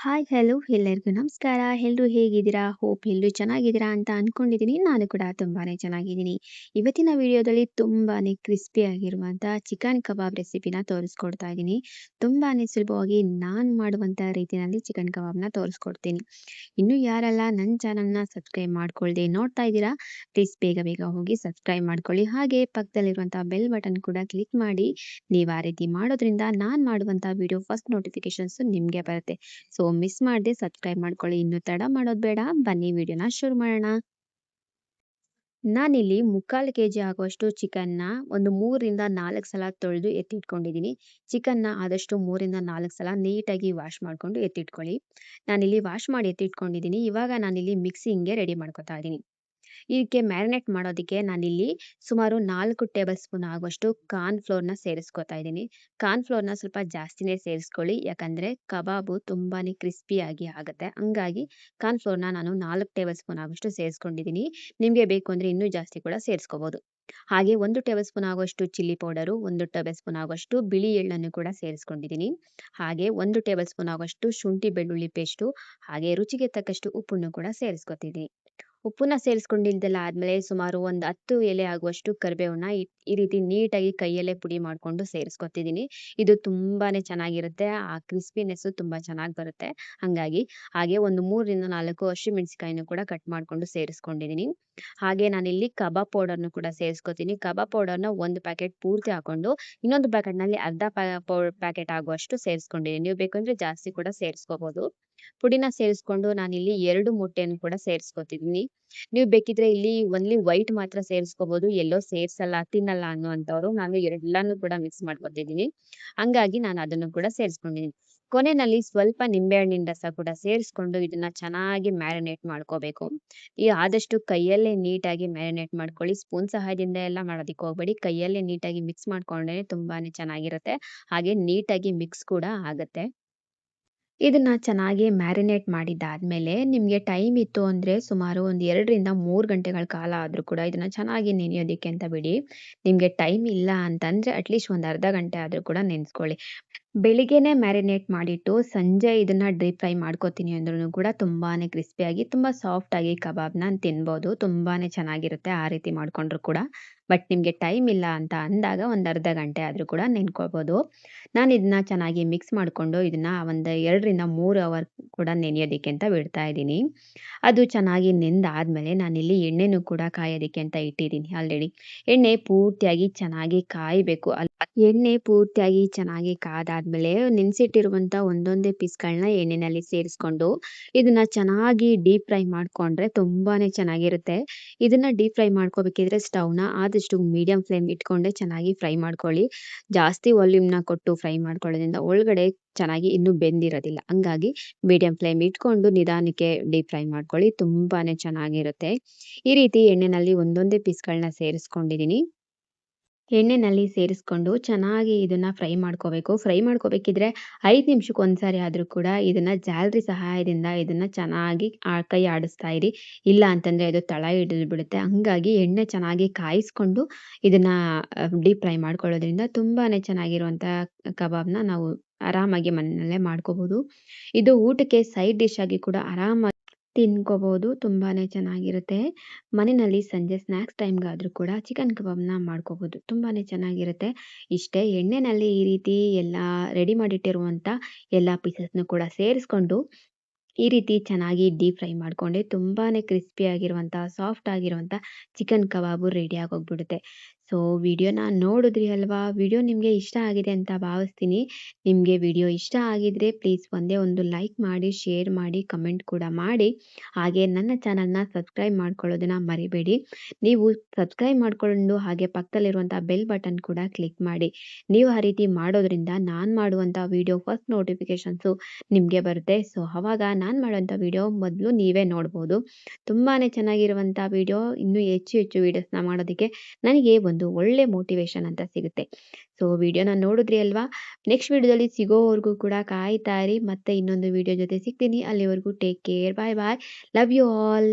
Hi hello ಎಲ್ಲರಿಗೂ ನಮಸ್ಕಾರ. ಎಲ್ಲರೂ ಹೇಗಿದ್ದೀರಾ? ಹೋಪ್ ಎಲ್ಲರೂ ಚೆನ್ನಾಗಿದ್ದೀರಾ ಅಂತ ಅನ್ಕೊಂಡಿದ್ದೀನಿ. ನಾನು ಕೂಡ ತುಂಬಾನೇ ಚೆನ್ನಾಗಿದ್ದೀನಿ. ಇವತ್ತಿನ ವಿಡಿಯೋದಲ್ಲಿ ತುಂಬಾನೇ ಕ್ರಿಸ್ಪಿ ಆಗಿರುವಂಥ ಚಿಕನ್ ಕಬಾಬ್ ರೆಸಿಪಿನ ತೋರಿಸ್ಕೊಡ್ತಾ ಇದ್ದೀನಿ. ತುಂಬಾನೇ ಸುಲಭವಾಗಿ ನಾನು ಮಾಡುವಂಥ ರೀತಿಯಲ್ಲಿ ಚಿಕನ್ ಕಬಾಬ್ನ ತೋರಿಸ್ಕೊಡ್ತೀನಿ. ಇನ್ನೂ ಯಾರೆಲ್ಲ ನನ್ನ ಚಾನಲ್ನ ಸಬ್ಸ್ಕ್ರೈಬ್ ಮಾಡ್ಕೊಳ್ದೆ ನೋಡ್ತಾ ಇದ್ದೀರಾ, ಪ್ಲೀಸ್ ಬೇಗ ಬೇಗ ಹೋಗಿ ಸಬ್ಸ್ಕ್ರೈಬ್ ಮಾಡ್ಕೊಳ್ಳಿ. ಹಾಗೆ ಪಕ್ಕದಲ್ಲಿರುವಂಥ ಬೆಲ್ ಬಟನ್ ಕೂಡ ಕ್ಲಿಕ್ ಮಾಡಿ. ನೀವು ಆ ರೀತಿ ಮಾಡೋದ್ರಿಂದ ನಾನು ಮಾಡುವಂಥ ವಿಡಿಯೋ ಫಸ್ಟ್ ನೋಟಿಫಿಕೇಶನ್ಸ್ ನಿಮಗೆ ಬರುತ್ತೆ. ಸೊ ಮಿಸ್ ಮಾಡದೆ ಸಬ್ಸ್ಕ್ರೈಬ್ ಮಾಡ್ಕೊಳ್ಳಿ. ಇನ್ನು ತಡ ಮಾಡೋದು ಬೇಡ, ಬನ್ನಿ ವಿಡಿಯೋನ ಶುರು ಮಾಡೋಣ. ನಾನಿಲ್ಲಿ 3/4 ಕೆಜಿ ಆಗುವಷ್ಟು ಚಿಕನ್ನ ಒಂದು 3ರಿಂದ 4 ಸಲ ತೊಳೆದು ಎತ್ತಿಟ್ಕೊಂಡಿದ್ದೀನಿ. ಚಿಕನ್ನ ಆದಷ್ಟು 3ರಿಂದ 4 ಸಲ ನೀಟಾಗಿ ವಾಶ್ ಮಾಡಿಕೊಂಡು ಎತ್ತಿಟ್ಕೊಳ್ಳಿ. ನಾನಿಲ್ಲಿ ವಾಶ್ ಮಾಡಿ ಎತ್ತಿಟ್ಕೊಂಡಿದ್ದೀನಿ. ಇವಾಗ ನಾನಿಲ್ಲಿ ಮಿಕ್ಸಿಂಗ್ಗೆ ರೆಡಿ ಮಾಡ್ಕೊತಾ ಇದ್ದೀನಿ. ಇದಕ್ಕೆ ಮ್ಯಾರಿನೇಟ್ ಮಾಡೋದಕ್ಕೆ ನಾನಿಲ್ಲಿ ಸುಮಾರು 4 ಟೇಬಲ್ ಸ್ಪೂನ್ ಆಗುವಷ್ಟು ಕಾರ್ನ್ ಫ್ಲೋರ್ನ ಸೇರಿಸ್ಕೊತಾ ಇದ್ದೀನಿ. ಕಾರ್ನ್ ಫ್ಲೋರ್ನ ಸ್ವಲ್ಪ ಜಾಸ್ತಿನೇ ಸೇರಿಸ್ಕೊಳ್ಳಿ, ಯಾಕಂದರೆ ಕಬಾಬು ತುಂಬಾ ಕ್ರಿಸ್ಪಿಯಾಗಿ ಆಗುತ್ತೆ. ಹಂಗಾಗಿ ಕಾರ್ನ್ ಫ್ಲೋರ್ನ ನಾನು 4 ಟೇಬಲ್ ಸ್ಪೂನ್ ಆಗುವಷ್ಟು ಸೇರಿಸ್ಕೊಂಡಿದ್ದೀನಿ. ನಿಮಗೆ ಬೇಕು ಅಂದರೆ ಇನ್ನೂ ಜಾಸ್ತಿ ಕೂಡ ಸೇರಿಸ್ಕೋಬೋದು. ಹಾಗೆ 1 ಟೇಬಲ್ ಸ್ಪೂನ್ ಆಗುವಷ್ಟು ಚಿಲ್ಲಿ ಪೌಡರು, 1 ಟೇಬಲ್ ಸ್ಪೂನ್ ಆಗುವಷ್ಟು ಬಿಳಿ ಎಳ್ಳನ್ನು ಕೂಡ ಸೇರಿಸ್ಕೊಂಡಿದ್ದೀನಿ. ಹಾಗೆ 1 ಟೇಬಲ್ ಸ್ಪೂನ್ ಆಗುವಷ್ಟು ಶುಂಠಿ ಬೆಳ್ಳುಳ್ಳಿ ಪೇಸ್ಟು, ಹಾಗೆ ರುಚಿಗೆ ತಕ್ಕಷ್ಟು ಉಪ್ಪನ್ನು ಕೂಡ ಸೇರಿಸ್ಕೊತಿದ್ದೀನಿ. ಉಪ್ಪನ್ನ ಸೇರಿಸ್ಕೊಂಡಿದ್ದೆಲ್ಲ ಆದಮೇಲೆ ಸುಮಾರು ಒಂದು 10 ಎಲೆ ಆಗುವಷ್ಟು ಕರಿಬೇವನ್ನ ಈ ರೀತಿ ನೀಟಾಗಿ ಕೈಯಲ್ಲೇ ಪುಡಿ ಮಾಡಿಕೊಂಡು ಸೇರಿಸ್ಕೊತಿದ್ದೀನಿ. ಇದು ತುಂಬಾ ಚೆನ್ನಾಗಿರುತ್ತೆ. ಆ ಕ್ರಿಸ್ಪಿನೆಸ್ಸು ತುಂಬ ಚೆನ್ನಾಗಿ ಬರುತ್ತೆ. ಹಾಗೆ ಒಂದು 3ರಿಂದ 4 ಹಸಿಮೆಣಸಿಕಾಯಿನೂ ಕೂಡ ಕಟ್ ಮಾಡಿಕೊಂಡು ಸೇರಿಸ್ಕೊಂಡಿದ್ದೀನಿ. ಹಾಗೆ ನಾನಿಲ್ಲಿ ಕಬಾಬ್ ಪೌಡರ್‌ನು ಕೂಡ ಸೇರಿಸ್ಕೊತೀನಿ. ಕಬಾಬ್ ಪೌಡರ್‌ನ 1 ಪ್ಯಾಕೆಟ್ ಪೂರ್ತಿ ಹಾಕೊಂಡು, ಇನ್ನೊಂದು ಪ್ಯಾಕೆಟ್‌ನಲ್ಲಿ ಅರ್ಧ ಪ್ಯಾಕೆಟ್ ಆಗುವಷ್ಟು ಸೇರಿಸ್ಕೊಂಡಿದ್ದೀನಿ. ನೀವು ಬೇಕಂದ್ರೆ ಜಾಸ್ತಿ ಕೂಡ ಸೇರಿಸ್ಕೋಬೋದು. ಪುಡಿನ ಸೇರಿಸ್ಕೊಂಡು ನಾನಿಲ್ಲಿ 2 ಮೊಟ್ಟೆಯನ್ನು ಕೂಡ ಸೇರಿಸ್ಕೊತಿದ್ದೀನಿ. ನೀವು ಬೇಕಿದ್ರೆ ಇಲ್ಲಿ ಓನ್ಲಿ ವೈಟ್ ಮಾತ್ರ ಸೇರಿಸ್ಕೋಬೋದು. ಯೆಲ್ಲೋ ಸೇರಿಸಲ್ಲ, ತಿನ್ನಲ್ಲ ಅನ್ನುವಂಥವ್ರು ನಾನು ಎಲ್ಲಾನು ಕೂಡ ಮಿಕ್ಸ್ ಮಾಡ್ಕೊತಿದ್ದೀನಿ. ಹಂಗಾಗಿ ನಾನು ಅದನ್ನು ಕೂಡ ಸೇರಿಸ್ಕೊಂಡಿದ್ದೀನಿ. ಕೊನೆಯಲ್ಲಿ ಸ್ವಲ್ಪ ನಿಂಬೆಹಣ್ಣಿನ ರಸ ಕೂಡ ಸೇರಿಸ್ಕೊಂಡು ಇದನ್ನ ಚೆನ್ನಾಗಿ ಮ್ಯಾರಿನೇಟ್ ಮಾಡ್ಕೋಬೇಕು. ಆದಷ್ಟು ಕೈಯಲ್ಲೇ ನೀಟಾಗಿ ಮ್ಯಾರಿನೇಟ್ ಮಾಡ್ಕೊಳ್ಳಿ. ಸ್ಪೂನ್ ಸಹಾಯದಿಂದ ಎಲ್ಲ ಮಾಡೋದಕ್ಕೆ ಹೋಗಬೇಡಿ. ಕೈಯಲ್ಲೇ ನೀಟಾಗಿ ಮಿಕ್ಸ್ ಮಾಡ್ಕೊಂಡ್ರೆ ತುಂಬಾನೇ ಚೆನ್ನಾಗಿರುತ್ತೆ. ಹಾಗೆ ನೀಟಾಗಿ ಮಿಕ್ಸ್ ಕೂಡ ಆಗುತ್ತೆ. ಇದನ್ನ ಚೆನ್ನಾಗಿ ಮ್ಯಾರಿನೇಟ್ ಮಾಡಿದ್ದಾದ್ಮೇಲೆ ನಿಮಗೆ ಟೈಮ್ ಇತ್ತು ಅಂದರೆ ಸುಮಾರು ಒಂದು 2ರಿಂದ 3 ಗಂಟೆಗಳ ಕಾಲ ಆದರೂ ಕೂಡ ಇದನ್ನ ಚೆನ್ನಾಗಿ ನೆನೆಯೋದಕ್ಕೆ ಅಂತ ಬಿಡಿ. ನಿಮಗೆ ಟೈಮ್ ಇಲ್ಲ ಅಂತಂದರೆ ಅಟ್ಲೀಸ್ಟ್ ಒಂದು ಅರ್ಧ ಗಂಟೆ ಆದರೂ ಕೂಡ ನೆನೆಸ್ಕೊಳ್ಳಿ. ಬೆಳಿಗ್ಗೆನೇ ಮ್ಯಾರಿನೇಟ್ ಮಾಡಿಟ್ಟು ಸಂಜೆ ಇದನ್ನ ಡೀಪ್ ಫ್ರೈ ಮಾಡ್ಕೋತೀನಿ ಅಂದ್ರೂ ಕೂಡ ತುಂಬಾನೇ ಕ್ರಿಸ್ಪಿಯಾಗಿ ತುಂಬ ಸಾಫ್ಟಾಗಿ ಕಬಾಬ್ನ ತಿನ್ಬೋದು. ತುಂಬಾನೇ ಚೆನ್ನಾಗಿರುತ್ತೆ ಆ ರೀತಿ ಮಾಡ್ಕೊಂಡ್ರು ಕೂಡ. ಬಟ್ ನಿಮಗೆ ಟೈಮ್ ಇಲ್ಲ ಅಂತ ಅಂದಾಗ ಒಂದು ಅರ್ಧ ಗಂಟೆ ಆದರೂ ಕೂಡ ನೆನ್ಕೊಳ್ಬೋದು. ನಾನು ಇದನ್ನ ಚೆನ್ನಾಗಿ ಮಿಕ್ಸ್ ಮಾಡಿಕೊಂಡು ಇದನ್ನ ಒಂದು 2ರಿಂದ 3 ಅವರ್ ಕೂಡ ನೆನೆಯೋದಕ್ಕೆ ಅಂತ ಬಿಡ್ತಾ ಇದ್ದೀನಿ. ಅದು ಚೆನ್ನಾಗಿ ನೆಂದಾದ್ಮೇಲೆ ನಾನಿಲ್ಲಿ ಎಣ್ಣೆನೂ ಕೂಡ ಕಾಯೋದಕ್ಕೆ ಅಂತ ಇಟ್ಟಿದ್ದೀನಿ ಆಲ್ರೆಡಿ. ಎಣ್ಣೆ ಪೂರ್ತಿಯಾಗಿ ಚೆನ್ನಾಗಿ ಕಾಯಬೇಕು. ಎಣ್ಣೆ ಪೂರ್ತಿಯಾಗಿ ಚೆನ್ನಾಗಿ ಕಾದಾದ್ಮೇಲೆ ನೆನೆಸಿಟ್ಟಿರುವಂಥ ಒಂದೊಂದೇ ಪೀಸ್‌ಗಳನ್ನ ಎಣ್ಣೆನಲ್ಲಿ ಸೇರಿಸ್ಕೊಂಡು ಇದನ್ನ ಚೆನ್ನಾಗಿ ಡೀಪ್ ಫ್ರೈ ಮಾಡ್ಕೊಂಡ್ರೆ ತುಂಬಾನೇ ಚೆನ್ನಾಗಿರುತ್ತೆ. ಇದನ್ನ ಡೀಪ್ ಫ್ರೈ ಮಾಡ್ಕೋಬೇಕಿದ್ರೆ ಸ್ಟವ್‌ನ ಆದಷ್ಟು ಮೀಡಿಯಂ ಫ್ಲೇಮ್ ಇಟ್ಕೊಂಡೇ ಚೆನ್ನಾಗಿ ಫ್ರೈ ಮಾಡ್ಕೊಳ್ಳಿ. ಜಾಸ್ತಿ ವಾಲ್ಯೂಮ್‌ನ ಕೊಟ್ಟು ಫ್ರೈ ಮಾಡ್ಕೊಳ್ಳೋದ್ರಿಂದ ಒಳಗಡೆ ಚೆನ್ನಾಗಿ ಇನ್ನೂ ಬೆಂದಿರೋದಿಲ್ಲ. ಹಂಗಾಗಿ ಮೀಡಿಯಂ ಫ್ಲೇಮ್ ಇಟ್ಕೊಂಡು ನಿಧಾನಕ್ಕೆ ಡೀಪ್ ಫ್ರೈ ಮಾಡ್ಕೊಳ್ಳಿ. ತುಂಬಾನೇ ಚೆನ್ನಾಗಿರುತ್ತೆ. ಈ ರೀತಿ ಎಣ್ಣೆನಲ್ಲಿ ಒಂದೊಂದೇ ಪೀಸ್‌ಗಳನ್ನ ಸೇರಿಸ್ಕೊಂಡಿದ್ದೀನಿ. ಎಣ್ಣೆನಲ್ಲಿ ಸೇರಿಸ್ಕೊಂಡು ಚೆನ್ನಾಗಿ ಇದನ್ನ ಫ್ರೈ ಮಾಡ್ಕೋಬೇಕು. ಫ್ರೈ ಮಾಡ್ಕೋಬೇಕಿದ್ರೆ 5 ನಿಮಿಷಕ್ಕೆ ಒಂದ್ಸಾರಿ ಆದರೂ ಕೂಡ ಇದನ್ನ ಜಾಲರಿ ಸಹಾಯದಿಂದ ಇದನ್ನ ಚೆನ್ನಾಗಿ ಕೈ ಆಡಿಸ್ತಾ ಇರಿ. ಇಲ್ಲ ಅಂತಂದರೆ ಅದು ತಳ ಹಿಡಿದು ಬಿಡುತ್ತೆ. ಹಂಗಾಗಿ ಎಣ್ಣೆ ಚೆನ್ನಾಗಿ ಕಾಯಿಸ್ಕೊಂಡು ಇದನ್ನ ಡೀಪ್ ಫ್ರೈ ಮಾಡ್ಕೊಳ್ಳೋದ್ರಿಂದ ತುಂಬಾನೇ ಚೆನ್ನಾಗಿರುವಂಥ ಕಬಾಬ್‌ನ ನಾವು ಆರಾಮಾಗಿ ಮನೆಯಲ್ಲೇ ಮಾಡ್ಕೋಬೋದು. ಇದು ಊಟಕ್ಕೆ ಸೈಡ್ ಡಿಶ್ ಆಗಿ ಕೂಡ ಆರಾಮಾಗಿ ತಿನ್ಕೋಬೋದು. ತುಂಬಾನೇ ಚೆನ್ನಾಗಿರುತ್ತೆ. ಮನೆಯಲ್ಲಿ ಸಂಜೆ ಸ್ನ್ಯಾಕ್ಸ್ ಟೈಮ್‌ಗಾದರೂ ಕೂಡ ಚಿಕನ್ ಕಬಾಬ್‌ನ ಮಾಡ್ಕೋಬೋದು. ತುಂಬಾನೇ ಚೆನ್ನಾಗಿರುತ್ತೆ. ಇಷ್ಟೇ ಎಣ್ಣೆನಲ್ಲಿ ಈ ರೀತಿ ಎಲ್ಲ ರೆಡಿ ಮಾಡಿಟ್ಟಿರುವಂಥ ಎಲ್ಲ ಪೀಸಸ್‌ನು ಕೂಡ ಸೇರಿಸ್ಕೊಂಡು ಈ ರೀತಿ ಚೆನ್ನಾಗಿ ಡೀಪ್ ಫ್ರೈ ಮಾಡ್ಕೊಂಡ್ರೆ ತುಂಬಾನೇ ಕ್ರಿಸ್ಪಿಯಾಗಿರುವಂಥ, ಸಾಫ್ಟ್ ಆಗಿರುವಂಥ ಚಿಕನ್ ಕಬಾಬು ರೆಡಿ ಆಗೋಗ್ಬಿಡುತ್ತೆ. ಸೊ ವಿಡಿಯೋನ ನೋಡಿದ್ರಿ ಅಲ್ವಾ? ವಿಡಿಯೋ ನಿಮಗೆ ಇಷ್ಟ ಆಗಿದೆ ಅಂತ ಭಾವಿಸ್ತೀನಿ. ನಿಮಗೆ ವಿಡಿಯೋ ಇಷ್ಟ ಆಗಿದ್ರೆ ಪ್ಲೀಸ್ ಒಂದೇ ಒಂದು ಲೈಕ್ ಮಾಡಿ, ಶೇರ್ ಮಾಡಿ, ಕಮೆಂಟ್ ಕೂಡ ಮಾಡಿ. ಹಾಗೆ ನನ್ನ ಚಾನಲ್‌ನ ಸಬ್ಸ್ಕ್ರೈಬ್ ಮಾಡ್ಕೊಳ್ಳೋದನ್ನ ಮರಿಬೇಡಿ. ನೀವು ಸಬ್ಸ್ಕ್ರೈಬ್ ಮಾಡ್ಕೊಂಡು ಹಾಗೆ ಪಕ್ಕದಲ್ಲಿರುವಂಥ ಬೆಲ್ ಬಟನ್ ಕೂಡ ಕ್ಲಿಕ್ ಮಾಡಿ. ನೀವು ಆ ರೀತಿ ಮಾಡೋದ್ರಿಂದ ನಾನು ಮಾಡುವಂಥ ವಿಡಿಯೋ ಫಸ್ಟ್ ನೋಟಿಫಿಕೇಷನ್ಸು ನಿಮಗೆ ಬರುತ್ತೆ. ಸೊ ಆವಾಗ ನಾನು ಮಾಡುವಂಥ ವಿಡಿಯೋ ಮೊದಲು ನೀವೇ ನೋಡ್ಬೋದು. ತುಂಬಾನೇ ಚೆನ್ನಾಗಿರುವಂಥ ವಿಡಿಯೋ ಇನ್ನೂ ಹೆಚ್ಚು ಹೆಚ್ಚು ವಿಡಿಯೋಸ್‌ನ ಮಾಡೋದಕ್ಕೆ ನನಗೆ ಒಂದು ಒಳ್ಳೆ ಮೋಟಿವೇಶನ್ ಅಂತ ಸಿಗುತ್ತೆ. ಸೊ ವಿಡಿಯೋನ ನೋಡಿದ್ರಿ ಅಲ್ವಾ? ನೆಕ್ಸ್ಟ್ ವಿಡಿಯೋದಲ್ಲಿ ಸಿಗೋವರೆಗೂ ಕೂಡ ಕಾಯ್ತಾ ಇರಿ. ಮತ್ತೆ ಇನ್ನೊಂದು ವಿಡಿಯೋ ಜೊತೆ ಸಿಗ್ತೀನಿ. ಅಲ್ಲಿವರೆಗೂ take care. Bye bye. Love you all.